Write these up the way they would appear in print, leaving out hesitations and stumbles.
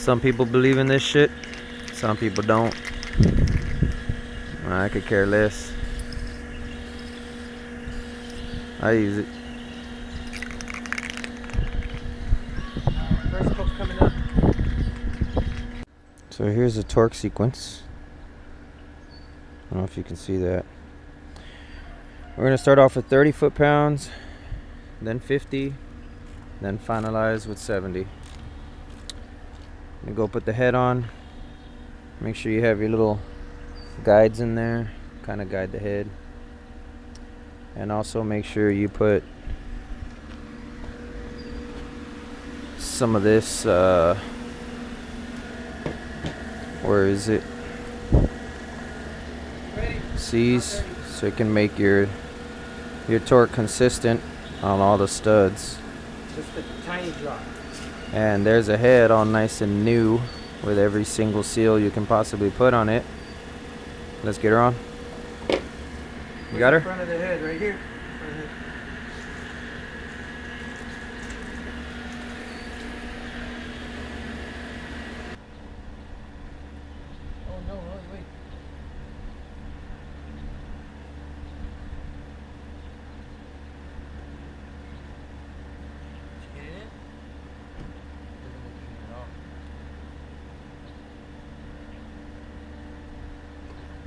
Some people believe in this shit, some people don't. I could care less. I use it. First cook's coming up. So here's the torque sequence. I don't know if you can see that. We're going to start off with 30 foot-pounds, then 50, then finalize with 70. You go put the head on. Make sure you have your little guides in there, kind of guide the head. And also make sure you put some of this, where is it? C's, so you can make your torque consistent on all the studs. Just a tiny drop. And there's a head all nice and new with every single seal you can possibly put on it. Let's get her on. You got her? In front of the head, right here. Oh no, wait. Did you get it in?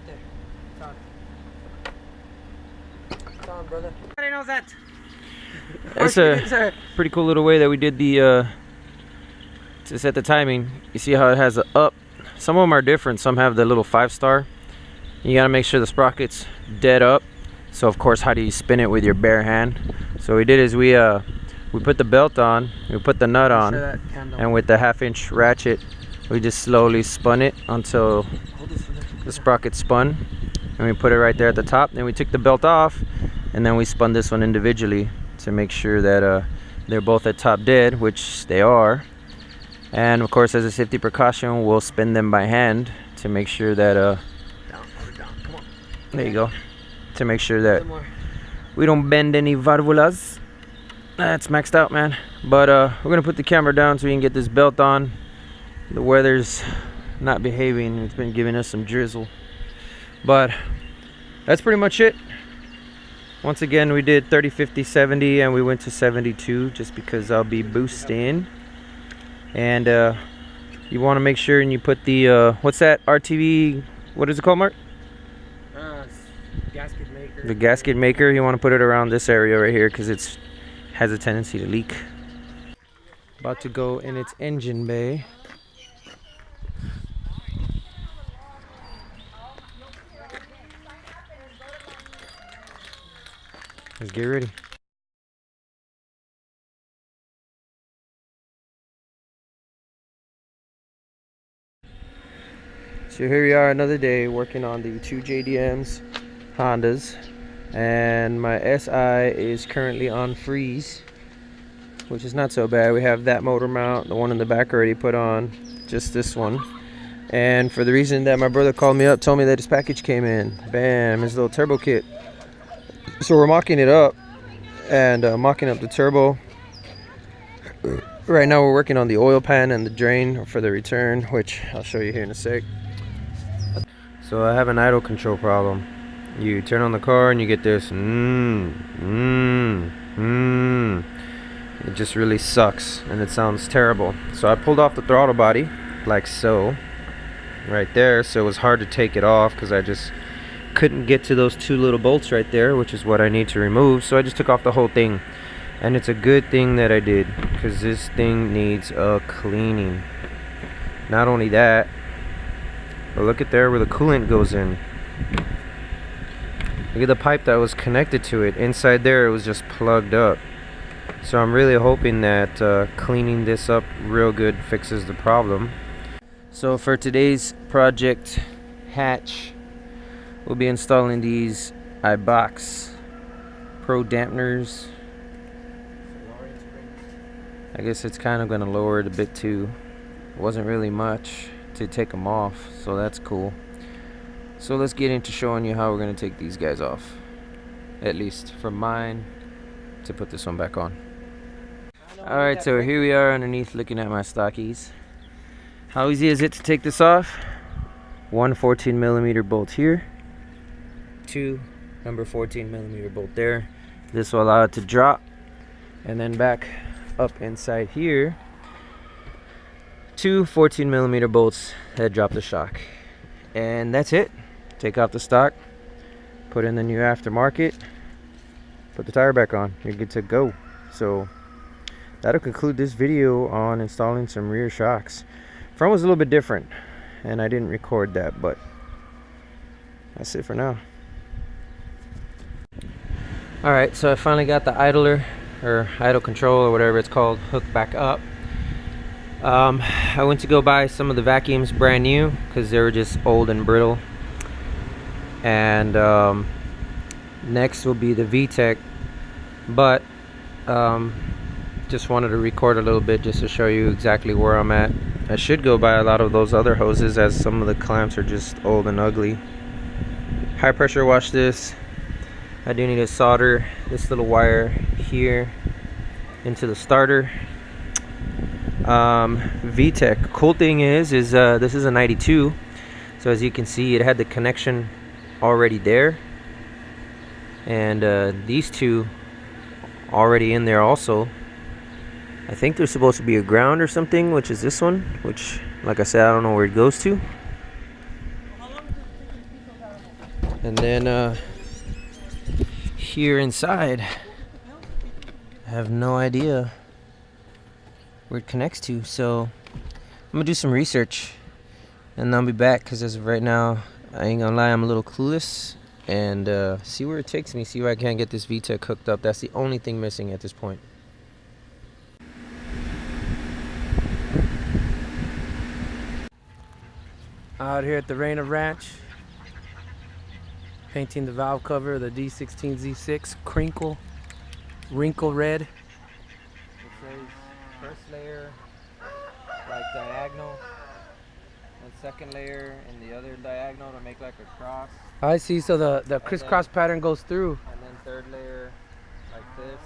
There. Found it. It's on, brother. Everybody knows that. That's a pretty cool little way that we did the to set the timing. You see how it has a up. Some of them are different. Some have the little 5-star. You gotta make sure the sprocket's dead up. So of course, how do you spin it with your bare hand? So what we did is we put the belt on, we put the nut on, and with the 1/2-inch ratchet, we just slowly spun it until the sprocket spun, and we put it right there at the top. Then we took the belt off, and then we spun this one individually to make sure that they're both at top dead, which they are. And of course, as a safety precaution, we'll spin them by hand to make sure that down, come on. there you go, to make sure that we don't bend any valvulas. That's maxed out, man. But we're gonna put the camera down so we can get this belt on. The weather's not behaving. It's been giving us some drizzle, but that's pretty much it. Once again, we did 30, 50, 70, and we went to 72 just because I'll be boosting. And you want to make sure and you put the what's that RTV, what is it called, Mark? Gasket maker. The gasket maker. You want to put it around this area right here because it's has a tendency to leak. About to go in its engine bay. Let's get ready. So here we are, another day working on the 2 JDMs Hondas, and my SI is currently on freeze, which is not so bad. We have that motor mount, the one in the back already put on, just this one. And for the reason that my brother called me up, told me that his package came in, bam, his little turbo kit. So we're mocking it up and mocking up the turbo. Right now we're working on the oil pan and the drain for the return, which I'll show you here in a sec. So I have an idle control problem. You turn on the car and you get this It just really sucks and it sounds terrible. So I pulled off the throttle body like so, right there. So it was hard to take it off because I just couldn't get to those 2 little bolts right there, which is what I need to remove. So I just took off the whole thing, and it's a good thing that I did because this thing needs a cleaning. Not only that, but look at there where the coolant goes in. Look at the pipe that was connected to it. Inside there it was just plugged up. So I'm really hoping that cleaning this up real good fixes the problem. So for today's project hatch, we'll be installing these iBox Pro dampeners. I guess it's kind of going to lower it a bit too. It wasn't really much to take them off, so that's cool. So let's get into showing you how we're going to take these guys off, at least from mine, to put this one back on. Alright, so here we are underneath looking at my stockies. How easy is it to take this off? One 14mm bolt here, two number 14mm bolt there. This will allow it to drop, and then back up inside here, two 14mm bolts that drop the shock. And that's it. Take off the stock, put in the new aftermarket, put the tire back on, you're good to go. So that'll conclude this video on installing some rear shocks. Front was a little bit different and I didn't record that, but that's it for now. Alright, so I finally got the idler or idle control or whatever it's called hooked back up. I went to go buy some of the vacuums brand new because they were just old and brittle. And next will be the VTEC, but just wanted to record a little bit just to show you exactly where I'm at. I should go buy a lot of those other hoses as some of the clamps are just old and ugly. High pressure wash this. I do need to solder this little wire here into the starter. VTEC, cool thing is this is a 92, so as you can see it had the connection already there, and these two already in there also. I think there's supposed to be a ground or something, which is this one, which like I said I don't know where it goes to. And then here inside I have no idea where it connects to, so I'm gonna do some research and I'll be back, because as of right now I ain't gonna lie, I'm a little clueless, and see where it takes me, see where I can get this VTEC hooked up. That's the only thing missing at this point. Out here at the Rainer Ranch, painting the valve cover of the D16Z6 wrinkle red. It says first layer like diagonal, and second layer in the other diagonal to make like a cross. I see, so the crisscross pattern goes through. And then third layer like this.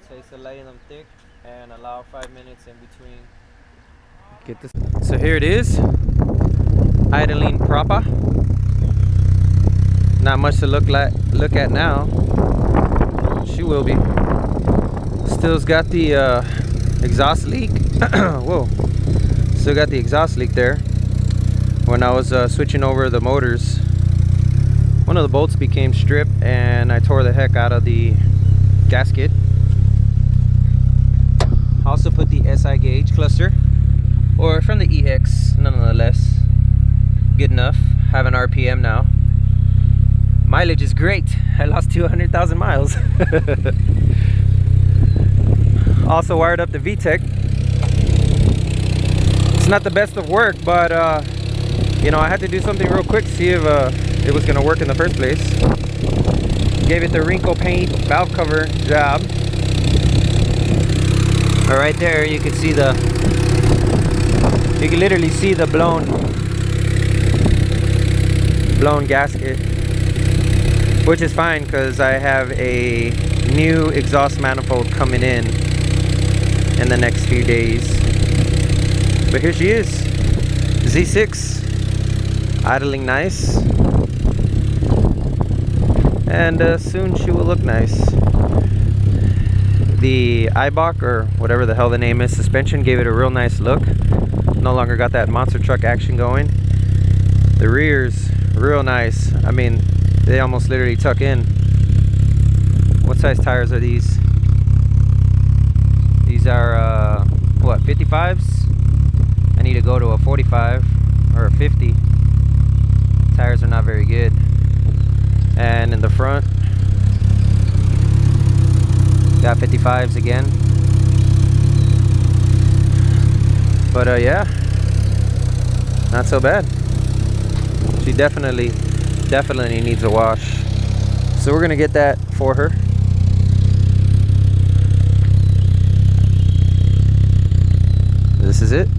It says to lay them thick and allow 5 minutes in between. Get this. So here it is, idling proper. Not much to look at now. She will be. Still's got the exhaust leak. Whoa. Still got the exhaust leak there. When I was switching over the motors, one of the bolts became stripped and I tore the heck out of the gasket. Also put the SI gauge cluster, or from the EX, nonetheless. Good enough. Have an RPM now. Mileage is great. I lost 200,000 miles. Also wired up the VTEC. It's not the best of work, but you know, I had to do something real quick to see if it was gonna work in the first place. Gave it the wrinkle paint valve cover job. But right there you can see you can literally see the blown gasket, which is fine because I have a new exhaust manifold coming in the next few days. But here she is, Z6, idling nice, and soon she will look nice. The Eibach, or whatever the hell the name is, suspension gave it a real nice look. No longer got that monster truck action going. The rears, real nice. I mean, they almost literally tuck in. What size tires are these? These are what, 55s? I need to go to a 45 or a 50. Tires are not very good. And in the front, got 55s again. But yeah, not so bad. She definitely needs a wash. So we're gonna get that for her. This is it.